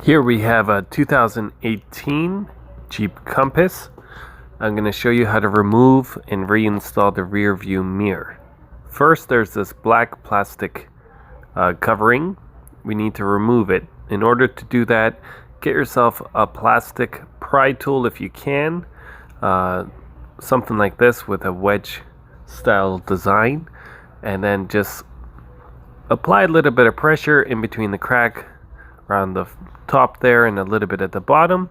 Here we have a 2018 Jeep Compass. I'm going to show you how to remove and reinstall the rear view mirror. First, there's this black plastic covering. We need to remove it. In order to do that, get yourself a plastic pry tool if you can. Something like this with a wedge style design. And then just apply a little bit of pressure in between the crack around the top there and a little bit at the bottom.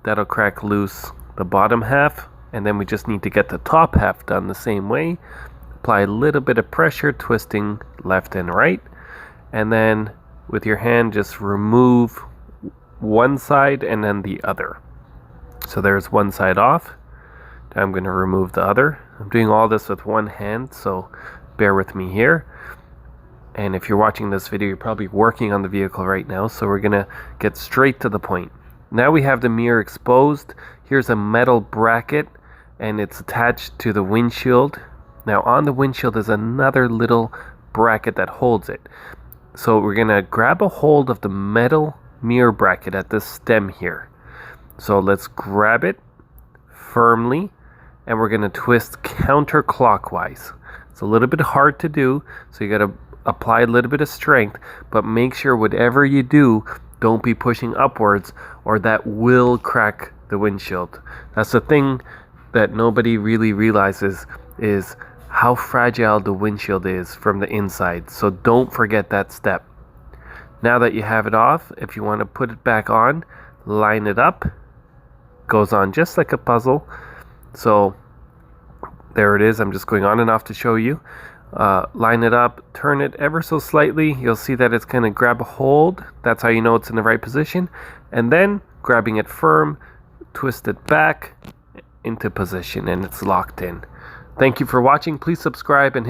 That'll crack loose the bottom half, and then we just need to get the top half done the same way. Apply a little bit of pressure, twisting left and right, and then with your hand just remove one side and then the other. So there's one side off. Now I'm going to remove the other. I'm doing all this with one hand, so bear with me here. And if you're watching this video, you're probably working on the vehicle right now, so we're gonna get straight to the point. Now we have the mirror exposed. Here's a metal bracket and it's attached to the windshield. Now on the windshield is another little bracket that holds it. So we're gonna grab a hold of the metal mirror bracket at this stem here. So let's grab it firmly and we're gonna twist counterclockwise. It's a little bit hard to do, so you gotta apply a little bit of strength, but make sure whatever you do, don't be pushing upwards or that will crack the windshield. That's the thing that nobody really realizes, is how fragile the windshield is from the inside. So don't forget that step. Now that you have it off, if you want to put it back on, line it up. Goes on just like a puzzle. So there it is. I'm just going on and off to show you. Line it up, turn it ever so slightly. You'll see that it's going to grab a hold. That's how you know it's in the right position. And then grabbing it firm, twist it back into position and it's locked in. Thank you for watching. Please subscribe and